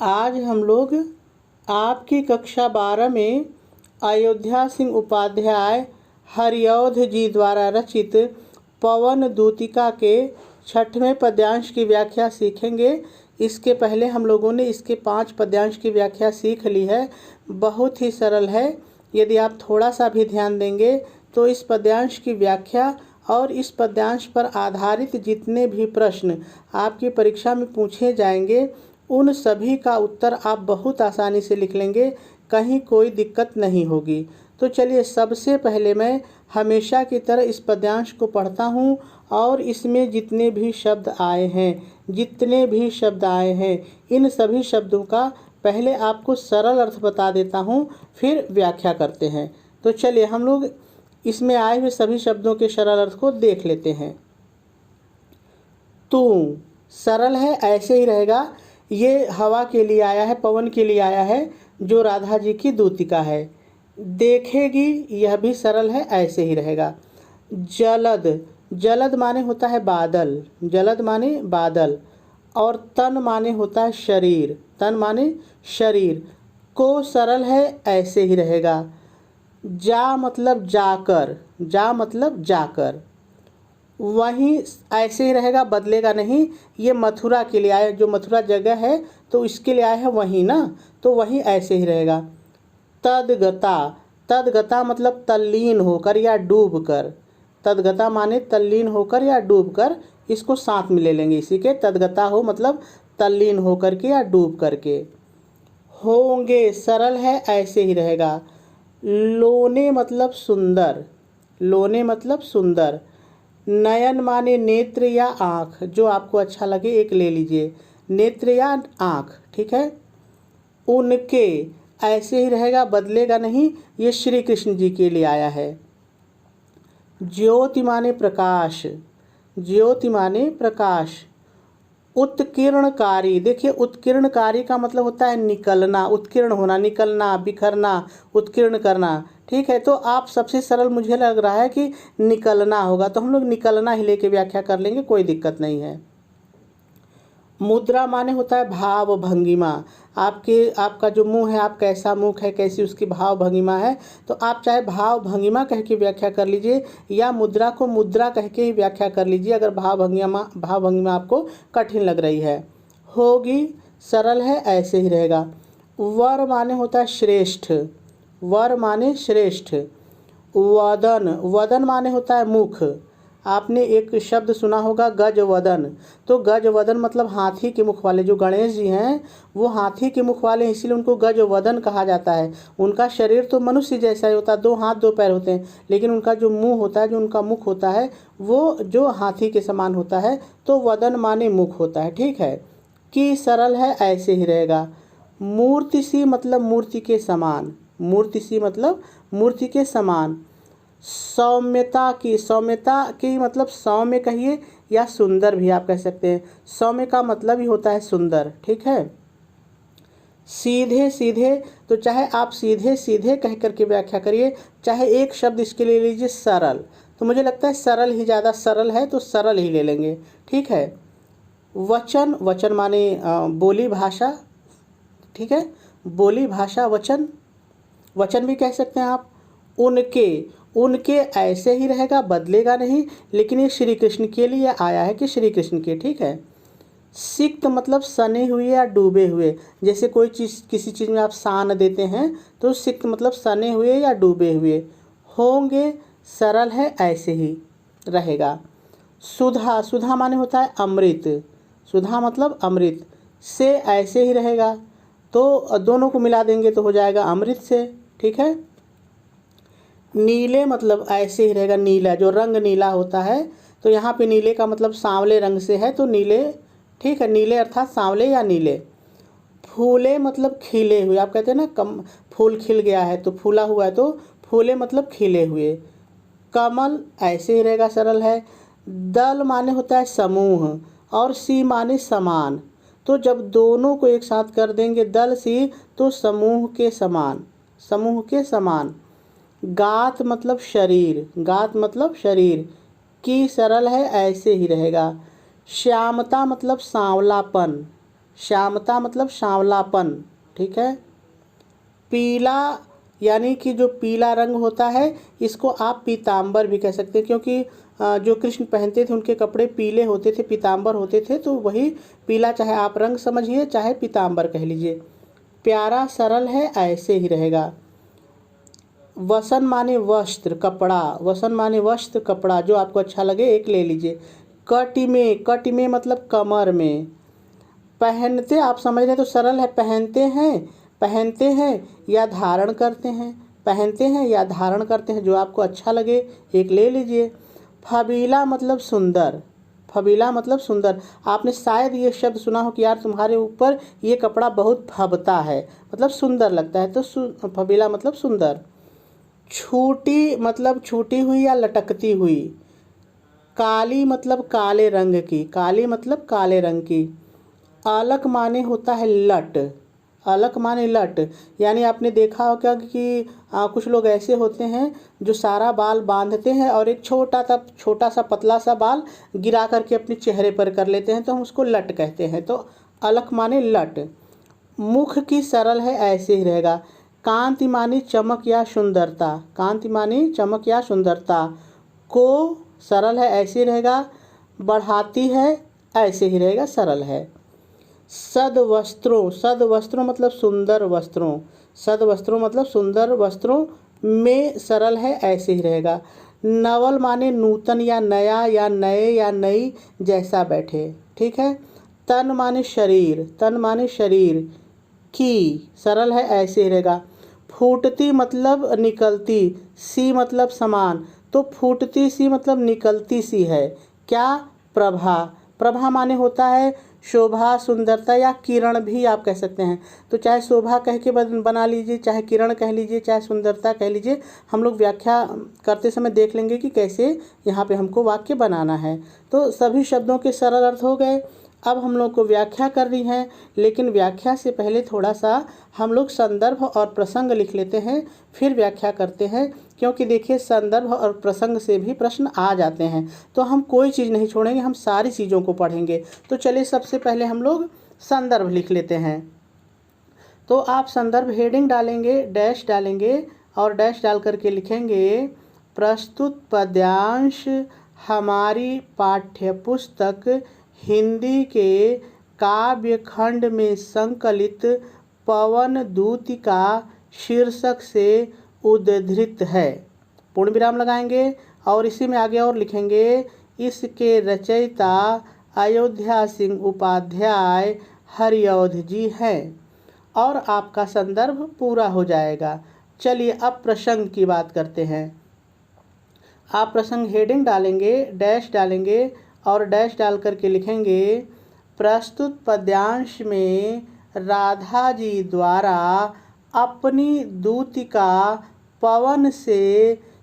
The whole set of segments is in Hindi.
आज हम लोग आपकी कक्षा 12 में अयोध्या सिंह उपाध्याय हरिऔध जी द्वारा रचित पवन दूतिका के 6वें पद्यांश की व्याख्या सीखेंगे। इसके पहले हम लोगों ने इसके 5 पद्यांश की व्याख्या सीख ली है। बहुत ही सरल है। यदि आप थोड़ा सा भी ध्यान देंगे तो इस पद्यांश की व्याख्या और इस पद्यांश पर आधारित जितने भी प्रश्न आपकी परीक्षा में पूछे जाएंगे उन सभी का उत्तर आप बहुत आसानी से लिख लेंगे, कहीं कोई दिक्कत नहीं होगी। तो चलिए, सबसे पहले मैं हमेशा की तरह इस पद्यांश को पढ़ता हूँ और इसमें जितने भी शब्द आए हैं इन सभी शब्दों का पहले आपको सरल अर्थ बता देता हूँ, फिर व्याख्या करते हैं। तो चलिए हम लोग इसमें आए हुए सभी शब्दों के सरल अर्थ को देख लेते हैं। तू सरल है, ऐसे ही रहेगा। ये हवा के लिए आया है, पवन के लिए आया है, जो राधा जी की दूतिका है। देखेगी, यह भी सरल है, ऐसे ही रहेगा। जलद, जलद माने होता है बादल, जलद माने बादल। और तन माने होता है शरीर, तन माने शरीर। को सरल है, ऐसे ही रहेगा। जा मतलब जाकर, जा मतलब जाकर। वहीं ऐसे ही रहेगा, बदलेगा नहीं। ये मथुरा के लिए आया, जो मथुरा जगह है तो इसके लिए आया है वहीं ना, तो वहीं ऐसे ही रहेगा। तदगता, तदगता मतलब तल्लीन होकर या डूब कर। तदगता माने तल्लीन होकर या डूब कर, इसको साथ में ले लेंगे इसी के। तदगता हो मतलब तल्लीन होकर के या डूब करके। होंगे सरल है, ऐसे ही रहेगा। लोने मतलब सुंदर, लोने मतलब सुंदर। नयन माने नेत्र या आँख, जो आपको अच्छा लगे एक ले लीजिए, नेत्र या आँख, ठीक है। उनके ऐसे ही रहेगा, बदलेगा नहीं। ये श्री कृष्ण जी के लिए आया है। ज्योति माने प्रकाश, ज्योति माने प्रकाश। उत्कीर्णकारी, देखिए उत्कीर्णकारी का मतलब होता है निकलना, उत्कीर्ण होना, निकलना, बिखरना, उत्कीर्ण करना, ठीक है। तो आप सबसे सरल मुझे लग रहा है कि निकलना होगा, तो हम लोग निकलना ही लेके व्याख्या कर लेंगे, कोई दिक्कत नहीं है। मुद्रा माने होता है भाव भंगिमा। आपका जो मुंह है, आप कैसा मुख है, कैसी उसकी भाव भंगिमा है, तो आप चाहे भाव भंगिमा कह के व्याख्या कर लीजिए या मुद्रा को मुद्रा कह के ही व्याख्या कर लीजिए, अगर भाव भंगिमा आपको कठिन लग रही है। होगी सरल है, ऐसे ही रहेगा। वर माने होता है श्रेष्ठ, वर माने श्रेष्ठ। वदन, वदन माने होता है मुख। आपने एक शब्द सुना होगा गजवदन, तो गजवदन मतलब हाथी के मुख वाले। जो गणेश जी हैं वो हाथी के मुख वाले हैं, इसीलिए उनको गजवदन कहा जाता है। उनका शरीर तो मनुष्य जैसा ही होता है, 2 हाथ 2 पैर होते हैं, लेकिन उनका जो मुंह होता है, जो उनका मुख होता है, वो जो हाथी के समान होता है, तो वदन माने मुख होता है, ठीक है। कि सरल है, ऐसे ही रहेगा। मूर्ति सी मतलब मूर्ति के समान, मूर्ति सी मतलब मूर्ति के समान। सौम्यता की, सौम्यता की मतलब सौम्य कहिए या सुंदर भी आप कह सकते हैं। सौम्य का मतलब ही होता है सुंदर, ठीक है। सीधे सीधे, तो चाहे आप सीधे सीधे कह करके व्याख्या करिए, चाहे एक शब्द इसके लिए लीजिए सरल, तो मुझे लगता है सरल ही ज़्यादा सरल है, तो सरल ही ले लेंगे, ठीक है। वचन, वचन माने बोली भाषा, ठीक है, बोली भाषा, वचन, वचन भी कह सकते हैं आप। उनके, उनके ऐसे ही रहेगा, बदलेगा नहीं, लेकिन ये श्री कृष्ण के लिए आया है कि श्री कृष्ण के, ठीक है। सिक्त मतलब सने हुए या डूबे हुए, जैसे कोई चीज़, किसी चीज़ में आप सान देते हैं तो सिक्त मतलब सने हुए या डूबे हुए। होंगे सरल है, ऐसे ही रहेगा। सुधा, सुधा माने होता है अमृत, सुधा मतलब अमृत। से ऐसे ही रहेगा, तो दोनों को मिला देंगे तो हो जाएगा अमृत से, ठीक है। नीले मतलब ऐसे ही रहेगा, नीला, जो रंग नीला होता है, तो यहाँ पे नीले का मतलब सांवले रंग से है, तो नीले, ठीक है, नीले अर्थात सांवले या नीले। फूले मतलब खिले हुए, आप कहते हैं ना कम फूल खिल गया है तो फूला हुआ है, तो फूले मतलब खिले हुए। कमल ऐसे ही रहेगा, सरल है। दल माने होता है समूह और सी माने समान, तो जब दोनों को एक साथ कर देंगे दल सी, तो समूह के समान, समूह के समान। गात मतलब शरीर, गात मतलब शरीर। की सरल है, ऐसे ही रहेगा। श्यामता मतलब सांवलापन, श्यामता मतलब सांवलापन, ठीक है। पीला यानी कि जो पीला रंग होता है इसको आप पीताम्बर भी कह सकते हैं, क्योंकि जो कृष्ण पहनते थे उनके कपड़े पीले होते थे, पीताम्बर होते थे, तो वही पीला चाहे आप रंग समझिए चाहे पीताम्बर कह लीजिए। प्यारा सरल है ऐसे ही रहेगा। वसन माने वस्त्र कपड़ा, वसन माने वस्त्र कपड़ा, जो आपको अच्छा लगे एक ले लीजिए। कट में मतलब कमर में। पहनते आप समझ रहे तो सरल है, पहनते हैं या धारण करते हैं, पहनते हैं या धारण करते हैं, जो आपको अच्छा लगे एक ले लीजिए। फबीला मतलब सुंदर, फबीला मतलब सुंदर। आपने शायद ये शब्द सुना हो कि यार तुम्हारे ऊपर ये कपड़ा बहुत फबता है, मतलब सुंदर लगता है, तो फबीला मतलब सुंदर। छूटी मतलब छूटी हुई या लटकती हुई। काली मतलब काले रंग की, काली मतलब काले रंग की। अलक माने होता है लट, अलक माने लट, यानी आपने देखा होगा कि कुछ लोग ऐसे होते हैं जो सारा बाल बांधते हैं और एक छोटा सा पतला सा बाल गिरा करके अपने चेहरे पर कर लेते हैं, तो हम उसको लट कहते हैं। तो अलक माने लट। मुख की सरल है ऐसे ही रहेगा। कांति मानी चमक या सुंदरता, कांति मानी चमक या सुंदरता। को सरल है ऐसे ही रहेगा। बढ़ाती है ऐसे ही रहेगा, सरल है। सद वस्त्रों मतलब सुंदर वस्त्रों, सद वस्त्रों मतलब सुंदर वस्त्रों में सरल है ऐसे ही रहेगा। नवल माने नूतन या नया या नए या नई जैसा बैठे, ठीक है। तन माने शरीर, तन माने शरीर की, सरल है ऐसे ही रहेगा। फूटती मतलब निकलती, सी मतलब समान, तो फूटती सी मतलब निकलती सी है क्या, प्रभा। प्रभा माने होता है शोभा, सुंदरता या किरण भी आप कह सकते हैं। तो चाहे शोभा कह के बना लीजिए, चाहे किरण कह लीजिए, चाहे सुंदरता कह लीजिए। हम लोग व्याख्या करते समय देख लेंगे कि कैसे यहाँ पे हमको वाक्य बनाना है। तो सभी शब्दों के सरल अर्थ हो गए। अब हम लोग को व्याख्या करनी है, लेकिन व्याख्या से पहले थोड़ा सा हम लोग संदर्भ और प्रसंग लिख लेते हैं, फिर व्याख्या करते हैं। क्योंकि देखिए संदर्भ और प्रसंग से भी प्रश्न आ जाते हैं, तो हम कोई चीज़ नहीं छोड़ेंगे, हम सारी चीज़ों को पढ़ेंगे। तो चलिए सबसे पहले हम लोग संदर्भ लिख लेते हैं। तो आप संदर्भ हेडिंग डालेंगे, डैश डालेंगे और डैश डाल करके लिखेंगे प्रस्तुत पद्यांश हमारी पाठ्यपुस्तक हिंदी के काव्य खंड में संकलित पवन दूत का शीर्षक से उद्धृत है। पूर्ण विराम लगाएंगे और इसी में आगे और लिखेंगे इसके रचयिता अयोध्या सिंह उपाध्याय हरिऔध जी हैं, और आपका संदर्भ पूरा हो जाएगा। चलिए अब प्रसंग की बात करते हैं। आप प्रसंग हेडिंग डालेंगे, डैश डालेंगे और डैश डाल करके लिखेंगे प्रस्तुत पद्यांश में राधा जी द्वारा अपनी दूतिका पवन से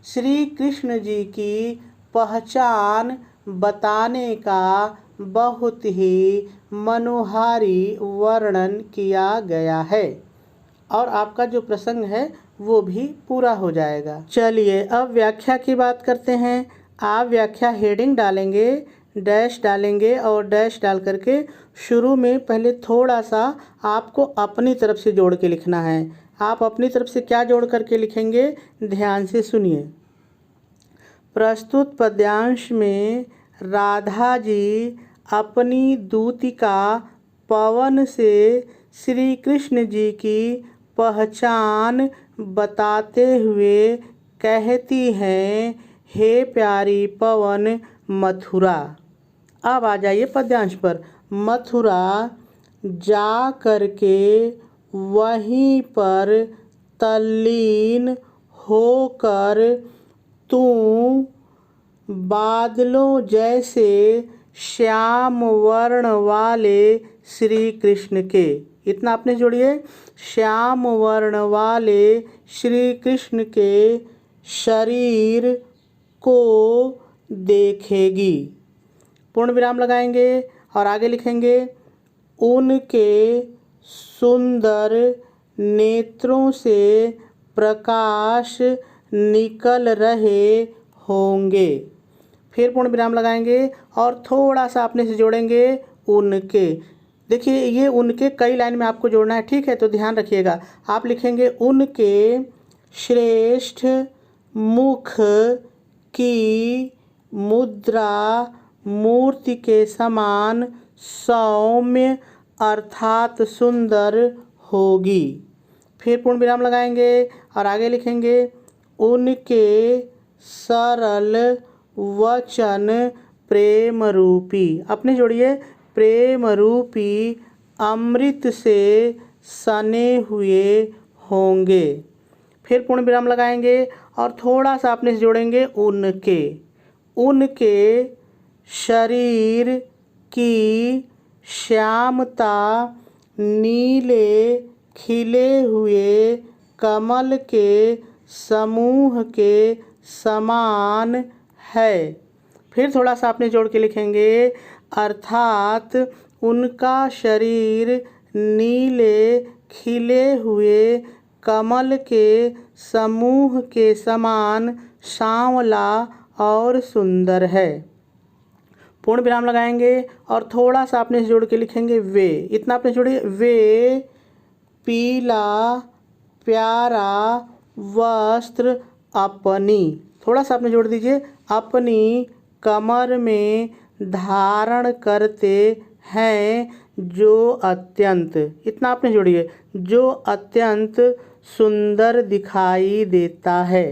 श्री कृष्ण जी की पहचान बताने का बहुत ही मनोहारी वर्णन किया गया है, और आपका जो प्रसंग है वो भी पूरा हो जाएगा। चलिए अब व्याख्या की बात करते हैं। आप व्याख्या हेडिंग डालेंगे, डैश डालेंगे और डैश डाल करके शुरू में पहले थोड़ा सा आपको अपनी तरफ से जोड़ के लिखना है। आप अपनी तरफ से क्या जोड़ करके लिखेंगे, ध्यान से सुनिए। प्रस्तुत पद्यांश में राधा जी अपनी दूतिका पवन से श्री कृष्ण जी की पहचान बताते हुए कहती हैं, हे प्यारी पवन मथुरा। अब आ जाइए पद्यांश पर। मथुरा जा करके वहीं पर तल्लीन होकर तू बादलों जैसे श्याम वर्ण वाले श्री कृष्ण के, इतना आपने जोड़िए, श्याम वर्ण वाले श्री कृष्ण के शरीर को देखेगी। पूर्ण विराम लगाएंगे और आगे लिखेंगे उनके सुंदर नेत्रों से प्रकाश निकल रहे होंगे। फिर पूर्ण विराम लगाएंगे और थोड़ा सा अपने से जोड़ेंगे उनके, देखिए ये उनके कई लाइन में आपको जोड़ना है, ठीक है, तो ध्यान रखिएगा। आप लिखेंगे उनके श्रेष्ठ मुख की मुद्रा मूर्ति के समान सौम्य अर्थात सुंदर होगी। फिर पूर्ण विराम लगाएंगे और आगे लिखेंगे उनके सरल वचन प्रेम रूपी, अपने जोड़िए, प्रेम रूपी अमृत से सने हुए होंगे। फिर पूर्ण विराम लगाएंगे और थोड़ा सा अपने से जोड़ेंगे उनके शरीर की श्यामता नीले खिले हुए कमल के समूह के समान है। फिर थोड़ा सा आपने जोड़ के लिखेंगे अर्थात उनका शरीर नीले खिले हुए कमल के समूह के समान सांवला और सुंदर है। पूर्ण विराम लगाएंगे और थोड़ा सा आपने जोड़ के लिखेंगे वे, इतना आपने जोड़िए, वे पीला प्यारा वस्त्र अपनी, थोड़ा सा आपने जोड़ दीजिए, अपनी कमर में धारण करते हैं जो अत्यंत, इतना आपने जोड़िए, जो अत्यंत सुंदर दिखाई देता है।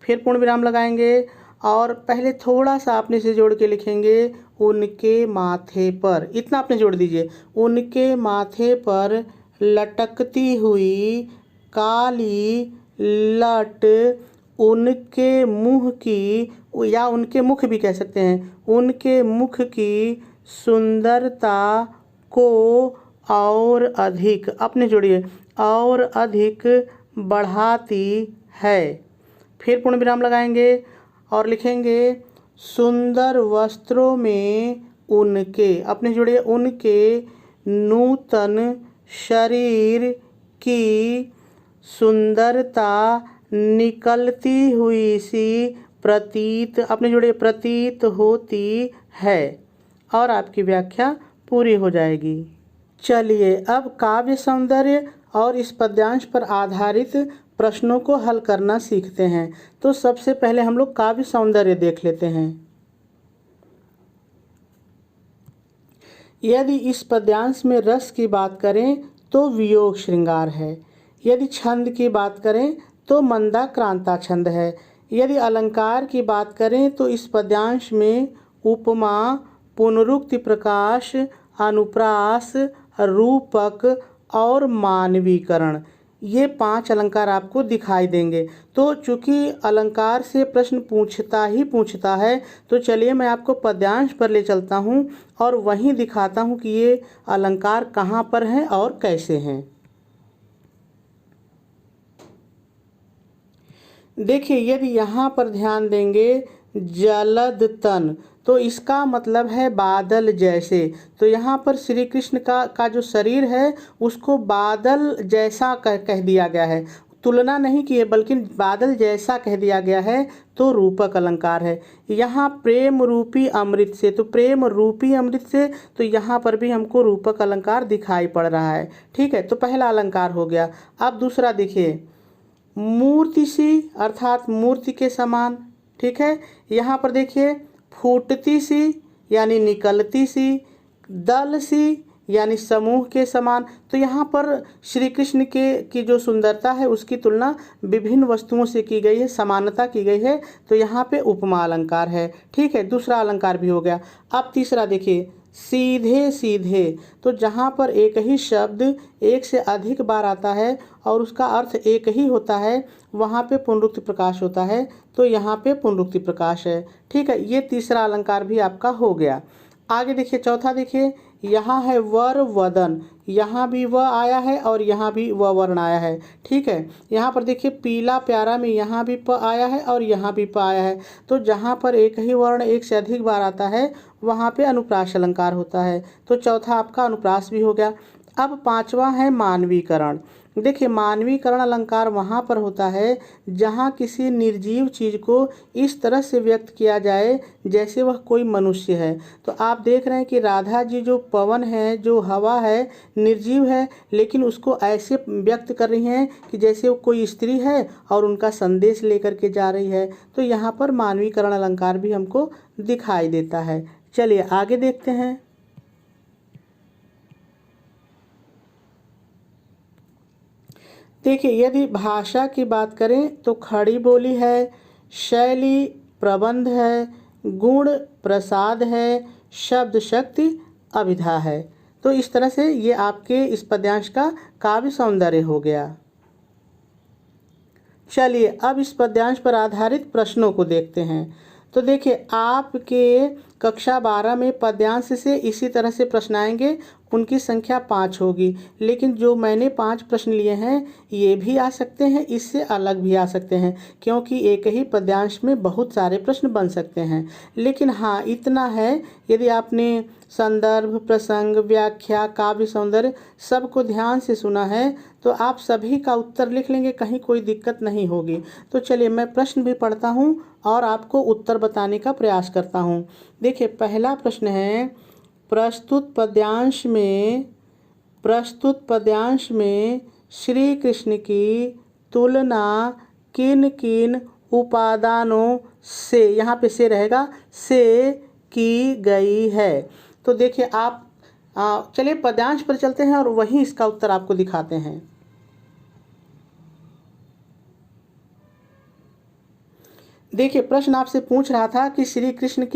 फिर पूर्ण विराम लगाएंगे और पहले थोड़ा सा आपने से जोड़ के लिखेंगे उनके माथे पर, इतना आपने जोड़ दीजिए, उनके माथे पर लटकती हुई काली लट उनके मुँह की, या उनके मुख भी कह सकते हैं, उनके मुख की सुंदरता को और अधिक, अपने जोड़िए, और अधिक बढ़ाती है। फिर पूर्ण विराम लगाएंगे और लिखेंगे सुंदर वस्त्रों में उनके, अपने जोड़िए, उनके नूतन शरीर की सुंदरता निकलती हुई सी प्रतीत, अपने जोड़िए, प्रतीत होती है। और आपकी व्याख्या पूरी हो जाएगी। चलिए अब काव्य सौंदर्य और इस पद्यांश पर आधारित प्रश्नों को हल करना सीखते हैं। तो सबसे पहले हम लोग काव्य सौंदर्य देख लेते हैं। यदि इस पद्यांश में रस की बात करें तो वियोग श्रृंगार है। यदि छंद की बात करें तो मंदाक्रांता छंद है। यदि अलंकार की बात करें तो इस पद्यांश में उपमा, पुनरुक्ति प्रकाश, अनुप्रास, रूपक और मानवीकरण, ये 5 अलंकार आपको दिखाई देंगे। तो चूँकि अलंकार से प्रश्न पूछता है तो चलिए मैं आपको पद्यांश पर ले चलता हूँ और वहीं दिखाता हूँ कि ये अलंकार कहाँ पर हैं और कैसे हैं। देखिए यदि यहाँ पर ध्यान देंगे जलद तन, तो इसका मतलब है बादल जैसे। तो यहाँ पर श्री कृष्ण का जो शरीर है उसको बादल जैसा कह दिया गया है, तुलना नहीं की है बल्कि बादल जैसा कह दिया गया है, तो रूपक अलंकार है। यहाँ प्रेम रूपी अमृत से, तो प्रेम रूपी अमृत से, तो यहाँ पर भी हमको रूपक अलंकार दिखाई पड़ रहा है। ठीक है, तो पहला अलंकार हो गया। अब दूसरा देखिए, मूर्ति सी अर्थात मूर्ति के समान। ठीक है, यहाँ पर देखिए फूटती सी यानी निकलती सी, दल सी यानी समूह के समान। तो यहाँ पर श्री कृष्ण की जो सुंदरता है उसकी तुलना विभिन्न वस्तुओं से की गई है, समानता की गई है, तो यहाँ पे उपमा अलंकार है। ठीक है, दूसरा अलंकार भी हो गया। अब तीसरा देखिए, सीधे सीधे, तो जहाँ पर एक ही शब्द एक से अधिक बार आता है और उसका अर्थ एक ही होता है, वहाँ पे पुनरुक्ति प्रकाश होता है, तो यहाँ पे पुनरुक्ति प्रकाश है। ठीक है, ये तीसरा अलंकार भी आपका हो गया। आगे देखिए चौथा, देखिए यहाँ है वर वदन, यहाँ भी व आया है और यहाँ भी व वर्ण आया है। ठीक है, यहाँ पर देखिए पीला प्यारा में यहाँ भी प आया है और यहाँ भी प आया है, तो जहाँ पर एक ही वर्ण एक से अधिक बार आता है वहाँ पे अनुप्रास अलंकार होता है। तो चौथा आपका अनुप्रास भी हो गया। अब पांचवा है मानवीकरण। देखिए, मानवीकरण अलंकार वहाँ पर होता है जहाँ किसी निर्जीव चीज़ को इस तरह से व्यक्त किया जाए जैसे वह कोई मनुष्य है। तो आप देख रहे हैं कि राधा जी जो पवन है, जो हवा है, निर्जीव है, लेकिन उसको ऐसे व्यक्त कर रही हैं कि जैसे वो कोई स्त्री है और उनका संदेश लेकर के जा रही है। तो यहाँ पर मानवीकरण अलंकार भी हमको दिखाई देता है। चलिए आगे देखते हैं। देखिए, यदि भाषा की बात करें तो खड़ी बोली है, शैली प्रबंध है, गुण प्रसाद है, शब्द शक्ति अभिधा है। तो इस तरह से ये आपके इस पद्यांश का काव्य सौंदर्य हो गया। चलिए अब इस पद्यांश पर आधारित प्रश्नों को देखते हैं। तो देखिए, आपके कक्षा 12 में पद्यांश से इसी तरह से प्रश्न आएंगे। उनकी संख्या 5 होगी, लेकिन जो मैंने 5 प्रश्न लिए हैं ये भी आ सकते हैं, इससे अलग भी आ सकते हैं, क्योंकि एक ही पद्यांश में बहुत सारे प्रश्न बन सकते हैं। लेकिन हाँ, इतना है, यदि आपने संदर्भ, प्रसंग, व्याख्या, काव्य सौंदर्य सबको ध्यान से सुना है तो आप सभी का उत्तर लिख लेंगे, कहीं कोई दिक्कत नहीं होगी। तो चलिए मैं प्रश्न भी पढ़ता हूँ और आपको उत्तर बताने का प्रयास करता हूँ। देखिए, पहला प्रश्न है, प्रस्तुत पद्यांश में श्री कृष्ण की तुलना किन किन उपादानों से, यहाँ पे से रहेगा, से की गई है। तो देखिए आप चलिए पद्यांश पर चलते हैं और वहीं इसका उत्तर आपको दिखाते हैं। देखिए, प्रश्न आपसे पूछ रहा था कि श्री कृष्ण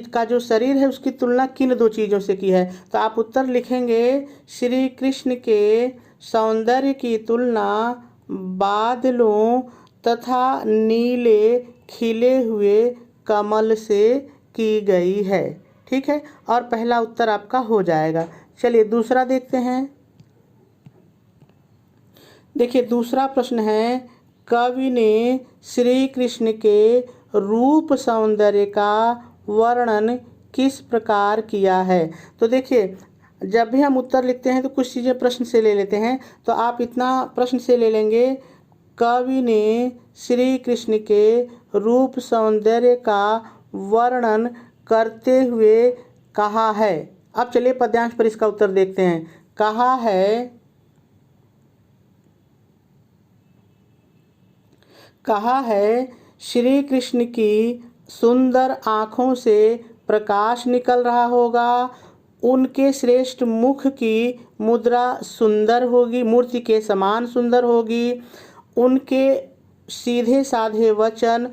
का जो शरीर है उसकी तुलना किन दो चीज़ों से की है। तो आप उत्तर लिखेंगे, श्री कृष्ण के सौंदर्य की तुलना बादलों तथा नीले खिले हुए कमल से की गई है। ठीक है, और पहला उत्तर आपका हो जाएगा। चलिए दूसरा देखते हैं। देखिए, दूसरा प्रश्न है, कवि ने श्री कृष्ण के रूप सौंदर्य का वर्णन किस प्रकार किया है। तो देखिए, जब भी हम उत्तर लिखते हैं तो कुछ चीज़ें प्रश्न से ले लेते हैं। तो आप इतना प्रश्न से ले लेंगे, कवि ने श्री कृष्ण के रूप सौंदर्य का वर्णन करते हुए कहा है। अब चलिए पद्यांश पर इसका उत्तर देखते हैं। कहा है श्री कृष्ण की सुंदर आँखों से प्रकाश निकल रहा होगा, उनके श्रेष्ठ मुख की मुद्रा सुंदर होगी, मूर्ति के समान सुंदर होगी, उनके सीधे साधे वचन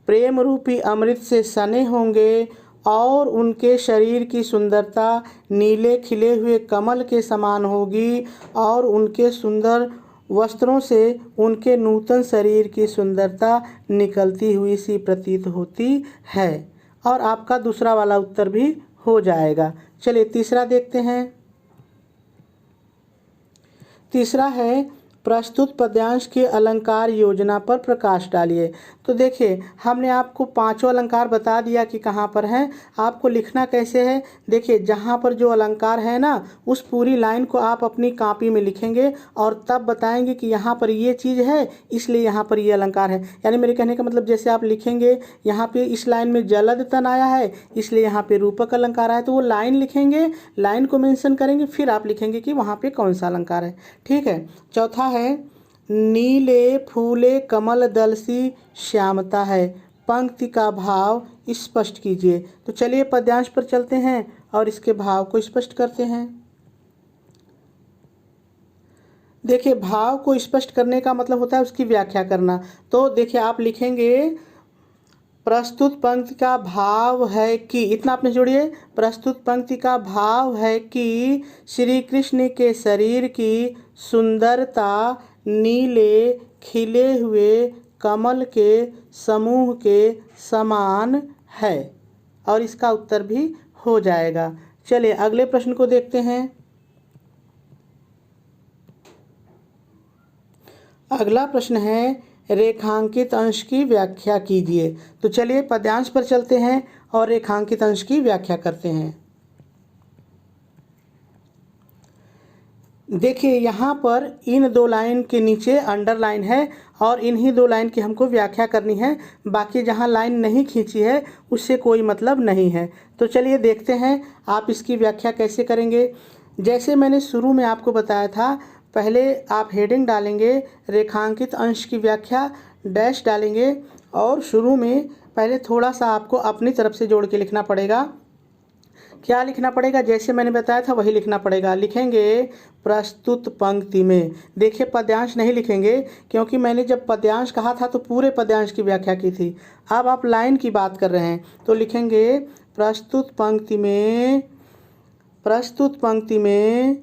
प्रेम रूपी अमृत से सने होंगे और उनके शरीर की सुंदरता नीले खिले हुए कमल के समान होगी और उनके सुंदर वस्त्रों से उनके नूतन शरीर की सुंदरता निकलती हुई सी प्रतीत होती है। और आपका दूसरा वाला उत्तर भी हो जाएगा। चलिए तीसरा देखते हैं। तीसरा है, प्रस्तुत पद्यांश के अलंकार योजना पर प्रकाश डालिए। तो देखिए, हमने आपको पांचों अलंकार बता दिया कि कहाँ पर हैं। आपको लिखना कैसे है, देखिए जहाँ पर जो अलंकार है ना, उस पूरी लाइन को आप अपनी कॉपी में लिखेंगे और तब बताएंगे कि यहाँ पर ये चीज़ है इसलिए यहाँ पर ये अलंकार है। यानी मेरे कहने का मतलब, जैसे आप लिखेंगे यहाँ पे इस लाइन में जलद तन आया है इसलिए यहाँ पे रूपक अलंकार आया, तो वो लाइन लिखेंगे, लाइन को मेंशन करेंगे, फिर आप लिखेंगे कि वहाँ पे कौन सा अलंकार है। ठीक है। चौथा है, नीले फूले कमल दल सी श्यामता है, पंक्ति का भाव स्पष्ट कीजिए। तो चलिए पद्यांश पर चलते हैं और इसके भाव को स्पष्ट करते हैं। देखिए, भाव को स्पष्ट करने का मतलब होता है उसकी व्याख्या करना। तो देखिए आप लिखेंगे, प्रस्तुत पंक्ति का भाव है कि, इतना आपने जोड़िए, प्रस्तुत पंक्ति का भाव है कि श्री कृष्ण के शरीर की सुंदरता नीले खिले हुए कमल के समूह के समान है, और इसका उत्तर भी हो जाएगा। चलिए अगले प्रश्न को देखते हैं। अगला प्रश्न है, रेखांकित अंश की व्याख्या कीजिए। तो चलिए पद्यांश पर चलते हैं और रेखांकित अंश की व्याख्या करते हैं। देखिए यहाँ पर इन 2 लाइन के नीचे अंडरलाइन है और इन्हीं 2 लाइन की हमको व्याख्या करनी है। बाकी जहाँ लाइन नहीं खींची है उससे कोई मतलब नहीं है। तो चलिए देखते हैं आप इसकी व्याख्या कैसे करेंगे। जैसे मैंने शुरू में आपको बताया था, पहले आप हेडिंग डालेंगे, रेखांकित अंश की व्याख्या, डैश डालेंगे और शुरू में पहले थोड़ा सा आपको अपनी तरफ से जोड़ के लिखना पड़ेगा। क्या लिखना पड़ेगा? जैसे मैंने बताया था वही लिखना पड़ेगा। लिखेंगे प्रस्तुत पंक्ति में। देखिए पद्यांश नहीं लिखेंगे, क्योंकि मैंने जब पद्यांश कहा था तो पूरे पद्यांश की व्याख्या की थी। अब आप लाइन की बात कर रहे हैं तो लिखेंगे प्रस्तुत पंक्ति में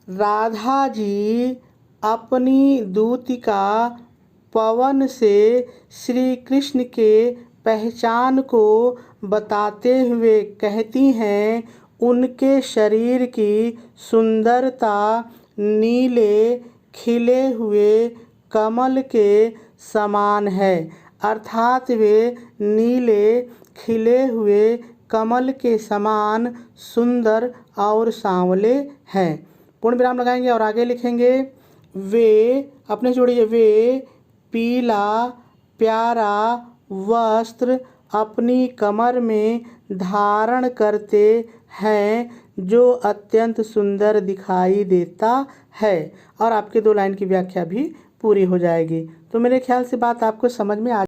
राधा जी अपनी दूतिका पवन से श्री कृष्ण के पहचान को बताते हुए कहती हैं, उनके शरीर की सुंदरता नीले खिले हुए कमल के समान है। अर्थात वे नीले खिले हुए कमल के समान सुंदर और सांवले हैं। पूर्ण विराम लगाएंगे और आगे लिखेंगे वे, अपने जोड़िए, वे पीला प्यारा वस्त्र अपनी कमर में धारण करते हैं जो अत्यंत सुंदर दिखाई देता है। और आपके 2 लाइन की व्याख्या भी पूरी हो जाएगी। तो मेरे ख्याल से बात आपको समझ में आ